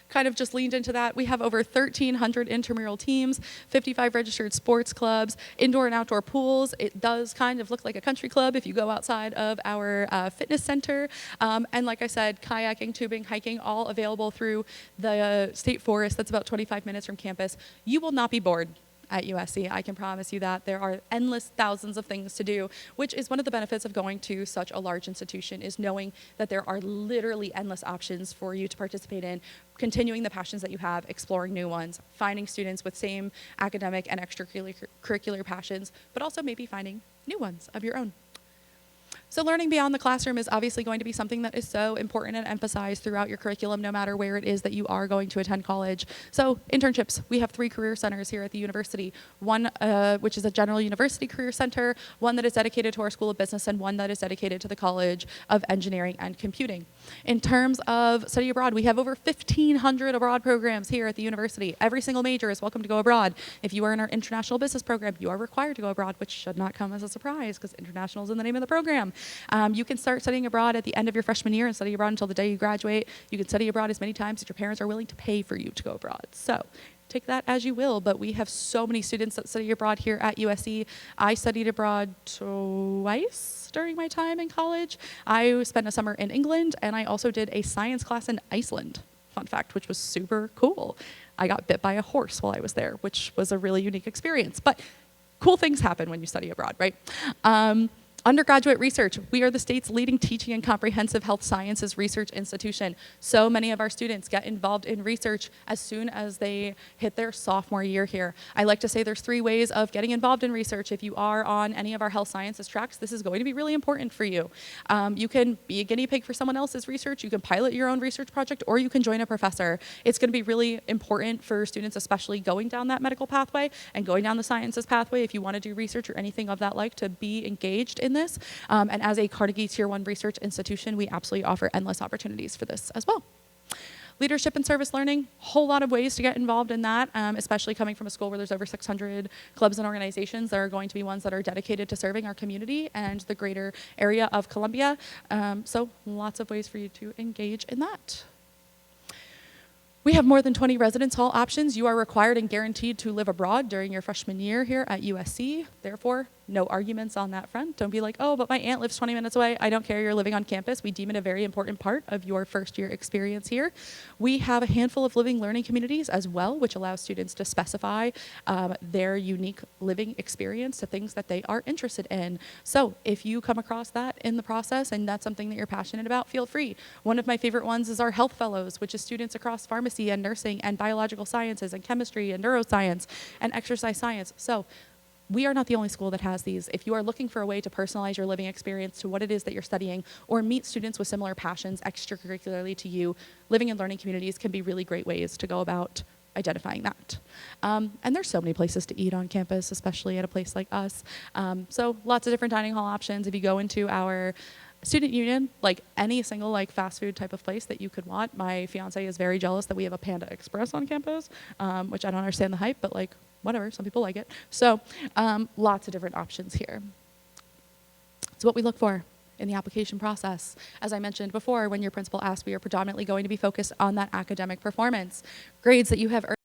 Kind of just leaned into that. We have over 1,300 intramural teams, 55 registered sports clubs, indoor and outdoor pools. It does kind of look like a country club if you go outside of our fitness center. And like I said, kayaking, tubing, hiking, all available through the state forest. That's about 25 minutes from campus. You will not be bored at USC. I can promise you that. There are endless thousands of things to do, which is one of the benefits of going to such a large institution, is knowing that there are literally endless options for you to participate in, continuing the passions that you have, exploring new ones, finding students with same academic and extracurricular passions, but also maybe finding new ones of your own. So learning beyond the classroom is obviously going to be something that is so important and emphasized throughout your curriculum, no matter where it is that you are going to attend college. So internships, we have 3 career centers here at the university. One which is a general university career center, one that is dedicated to our School of Business, and one that is dedicated to the College of Engineering and Computing. In terms of study abroad, we have over 1,500 abroad programs here at the university. Every single major is welcome to go abroad. If you are in our international business program, you are required to go abroad, which should not come as a surprise because international is in the name of the program. You can start studying abroad at the end of your freshman year and study abroad until the day you graduate. You can study abroad as many times as your parents are willing to pay for you to go abroad. So take that as you will, but we have so many students that study abroad here at USC. I studied abroad twice during my time in college. I spent a summer in England, and I also did a science class in Iceland, fun fact, which was super cool. I got bit by a horse while I was there, which was a really unique experience. But cool things happen when you study abroad, right? Undergraduate research. We are the state's leading teaching and comprehensive health sciences research institution. So many of our students get involved in research as soon as they hit their sophomore year here. I like to say there's 3 ways of getting involved in research. If you are on any of our health sciences tracks, this is going to be really important for you. You can be a guinea pig for someone else's research, you can pilot your own research project, or you can join a professor. It's going to be really important for students, especially going down that medical pathway and going down the sciences pathway, if you want to do research or anything of that like, to be engaged in this. And as a Carnegie Tier 1 research institution, we absolutely offer endless opportunities for this as well. Leadership and service learning, whole lot of ways to get involved in that, especially coming from a school where there's over 600 clubs and organizations. There are going to be ones that are dedicated to serving our community and the greater area of Columbia. So lots of ways for you to engage in that. We have more than 20 residence hall options. You are required and guaranteed to live abroad during your freshman year here at USC. Therefore, no arguments on that front. Don't be like, oh, but my aunt lives 20 minutes away. I don't care, you're living on campus. We deem it a very important part of your first year experience here. We have a handful of living learning communities as well, which allows students to specify their unique living experience to things that they are interested in. So if you come across that in the process and that's something that you're passionate about, feel free. One of my favorite ones is our health fellows, which is students across pharmacy and nursing and biological sciences and chemistry and neuroscience and exercise science. So we are not the only school that has these. If you are looking for a way to personalize your living experience to what it is that you're studying or meet students with similar passions extracurricularly to you, living and learning communities can be really great ways to go about identifying that. And there's so many places to eat on campus, especially at a place like us. So lots of different dining hall options. If you go into our student union, like any single like fast food type of place that you could want. My fiance is very jealous that we have a Panda Express on campus, which I don't understand the hype, but like whatever, some people like it. So lots of different options here. So what we look for in the application process. As I mentioned before, when your principal asks, we are predominantly going to be focused on that academic performance. Grades that you have earned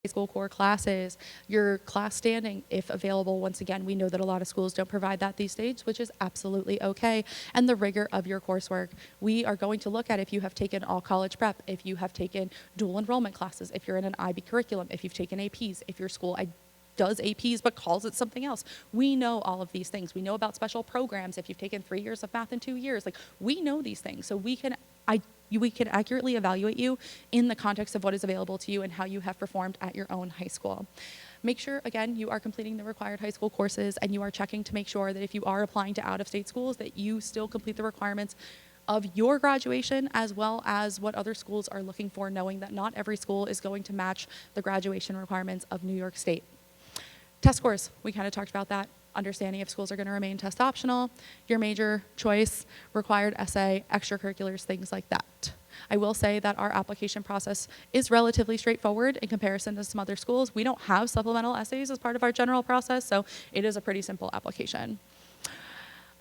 high school core classes, your class standing, if available. Once again, we know that a lot of schools don't provide that these days, which is absolutely okay. And the rigor of your coursework. We are going to look at if you have taken all college prep, if you have taken dual enrollment classes, if you're in an IB curriculum, if you've taken APs, if your school does APs but calls it something else. We know all of these things. We know about special programs. If you've taken 3 years of math in 2 years, like we know these things. So we can accurately evaluate you in the context of what is available to you and how you have performed at your own high school. Make sure, again, you are completing the required high school courses and you are checking to make sure that if you are applying to out-of-state schools that you still complete the requirements of your graduation as well as what other schools are looking for, knowing that not every school is going to match the graduation requirements of New York State. Test scores, we kind of talked about that. Understanding if schools are going to remain test optional, your major choice, required essay, extracurriculars, things like that. I will say that our application process is relatively straightforward in comparison to some other schools. We don't have supplemental essays as part of our general process, so it is a pretty simple application.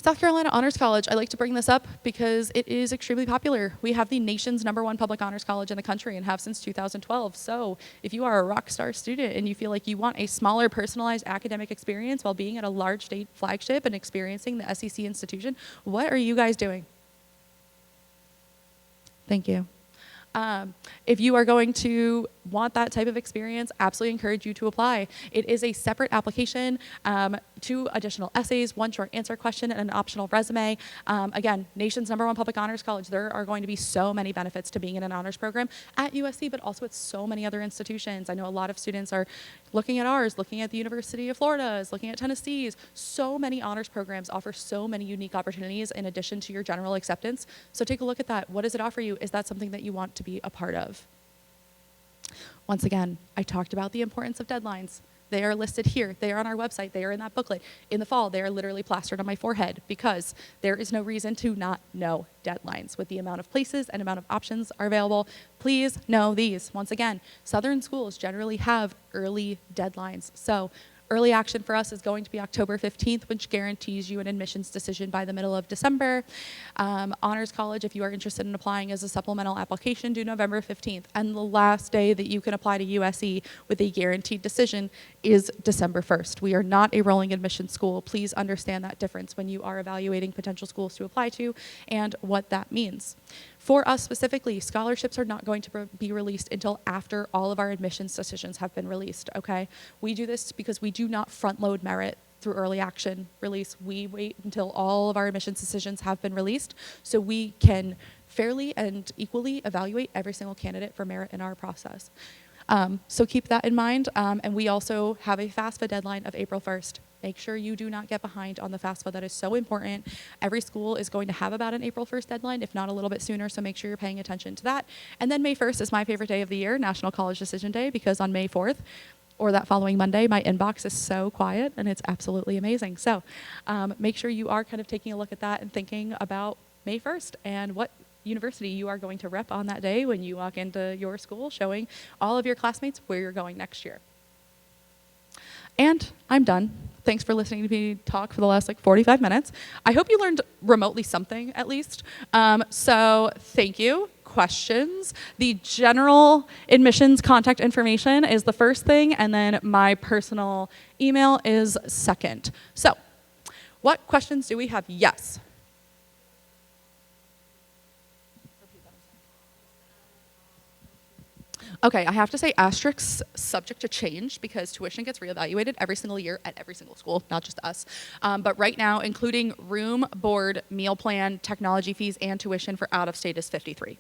South Carolina Honors College, I like to bring this up because it is extremely popular. We have the nation's #1 public honors college in the country and have since 2012. So if you are a rock star student and you feel like you want a smaller personalized academic experience while being at a large state flagship and experiencing the SEC institution, what are you guys doing? Thank you. If you are going to want that type of experience, absolutely encourage you to apply. It is a separate application, 2 additional essays, 1 short answer question, and an optional resume. Again, nation's #1 public honors college. There are going to be so many benefits to being in an honors program at USC, but also at so many other institutions. I know a lot of students are looking at ours, looking at the University of Florida's, looking at Tennessee's. So many honors programs offer so many unique opportunities in addition to your general acceptance. So take a look at that. What does it offer you? Is that something that you want to be a part of? Once again, I talked about the importance of deadlines. They are listed here. They are on our website. They are in that booklet. In the fall, they are literally plastered on my forehead because there is no reason to not know deadlines. With the amount of places and amount of options are available, please know these. Once again, Southern schools generally have early deadlines. So early action for us is going to be October 15th, which guarantees you an admissions decision by the middle of December. Honors College, if you are interested in applying as a supplemental application, due November 15th. And the last day that you can apply to USC with a guaranteed decision is December 1st. We are not a rolling admission school. Please understand that difference when you are evaluating potential schools to apply to and what that means. For us specifically, scholarships are not going to be released until after all of our admissions decisions have been released, okay? We do this because we do not front load merit through early action release. We wait until all of our admissions decisions have been released so we can fairly and equally evaluate every single candidate for merit in our process. So keep that in mind. And we also have a FAFSA deadline of April 1st. Make sure you do not get behind on the FAFSA. That is so important. Every school is going to have about an April 1st deadline, if not a little bit sooner, so make sure you're paying attention to that. And then May 1st is my favorite day of the year, National College Decision Day, because on May 4th, or that following Monday, my inbox is so quiet, and it's absolutely amazing. So make sure you are kind of taking a look at that and thinking about May 1st and what university you are going to rep on that day when you walk into your school, showing all of your classmates where you're going next year. And I'm done. Thanks for listening to me talk for the last 45 minutes. I hope you learned remotely something at least. So thank you. Questions? The general admissions contact information is the first thing, and then my personal email is second. So what questions do we have? Yes. Okay, I have to say asterisks subject to change because tuition gets reevaluated every single year at every single school, not just us. But right now, including room, board, meal plan, technology fees, and tuition for out-of-state is 53.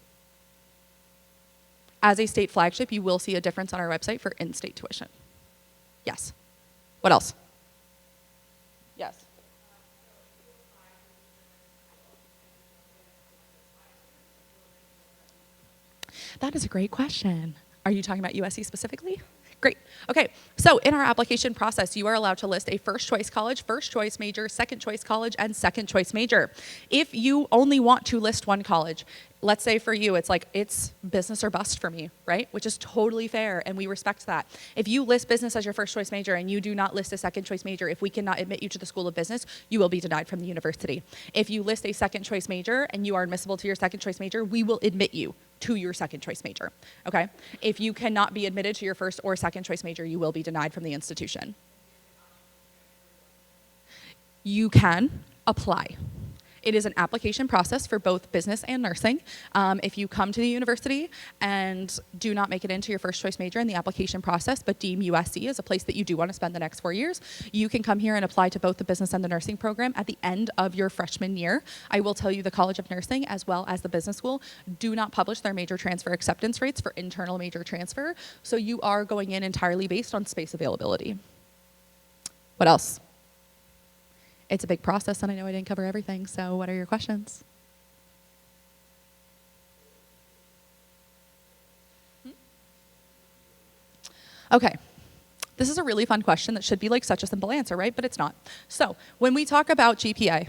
As a state flagship, you will see a difference on our website for in-state tuition. Yes. What else? Yes. That is a great question. Are you talking about USC specifically? Great. Okay, so in our application process, you are allowed to list a first choice college, first choice major, second choice college, and second choice major. If you only want to list one college, let's say for you, it's business or bust for me, right? Which is totally fair, and we respect that. If you list business as your first choice major and you do not list a second choice major, if we cannot admit you to the School of Business, you will be denied from the university. If you list a second choice major and you are admissible to your second choice major, we will admit you to your second choice major, okay? If you cannot be admitted to your first or second choice major, you will be denied from the institution. You can apply. It is an application process for both business and nursing. If you come to the university and do not make it into your first choice major in the application process, but deem USC as a place that you do want to spend the next 4 years, you can come here and apply to both the business and the nursing program at the end of your freshman year. I will tell you the College of Nursing as well as the business school do not publish their major transfer acceptance rates for internal major transfer, so you are going in entirely based on space availability. What else? It's a big process, and I know I didn't cover everything, so what are your questions? Okay, this is a really fun question that should be like such a simple answer, right? But it's not. So when we talk about GPA,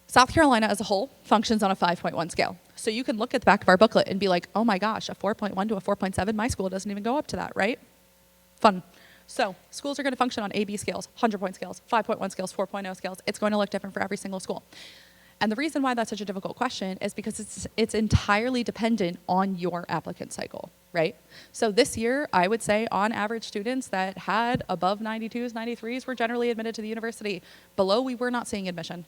South Carolina as a whole functions on a 5.1 scale. So you can look at the back of our booklet and be like, oh my gosh, a 4.1 to a 4.7, my school doesn't even go up to that, right? Fun. So schools are going to function on A/B scales, 100-point scales, 5.1 scales, 4.0 scales. It's going to look different for every single school. And the reason why that's such a difficult question is because it's entirely dependent on your applicant cycle, right? So this year, I would say on average students that had above 92s, 93s were generally admitted to the university. Below, we were not seeing admission.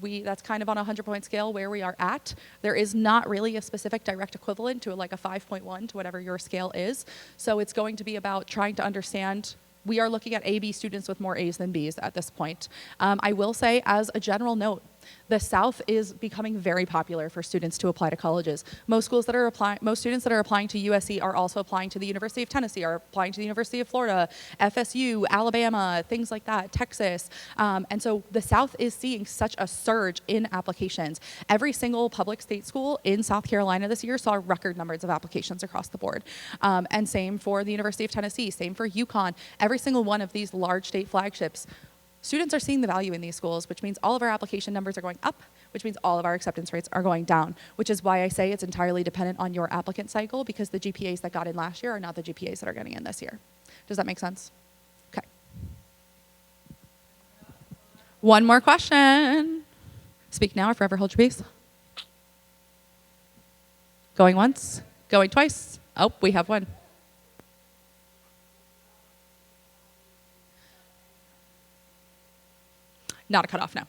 That's kind of on a 100-point scale where we are at. There is not really a specific direct equivalent to like a 5.1 to whatever your scale is. So it's going to be about trying to understand. We are looking at A/B students with more A's than B's at this point. I will say, as a general note, the South is becoming very popular for students to apply to colleges. Most students that are applying to USC are also applying to the University of Tennessee, are applying to the University of Florida, FSU, Alabama, things like that, Texas. And so the South is seeing such a surge in applications. Every single public state school in South Carolina this year saw record numbers of applications across the board. And same for the University of Tennessee, same for UConn. Every single one of these large state flagships, students are seeing the value in these schools, which means all of our application numbers are going up, which means all of our acceptance rates are going down, which is why I say it's entirely dependent on your applicant cycle, because the GPAs that got in last year are not the GPAs that are getting in this year. Does that make sense? Okay. One more question. Speak now or forever hold your peace. Going once, going twice. Oh, we have one. Not a cutoff, no.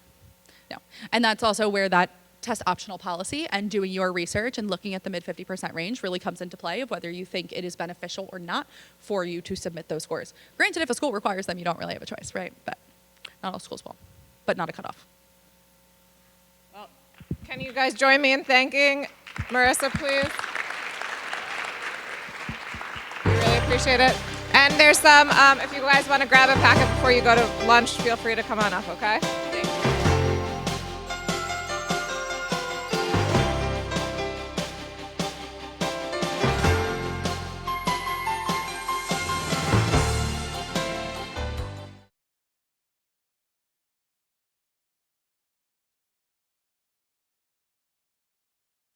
No. And that's also where that test optional policy and doing your research and looking at the mid 50% range really comes into play of whether you think it is beneficial or not for you to submit those scores. Granted, if a school requires them, you don't really have a choice, right? But not all schools will, but not a cutoff. Well, can you guys join me in thanking Marissa, please? We really appreciate it. And there's some, if you guys want to grab a packet before you go to lunch, feel free to come on up, okay?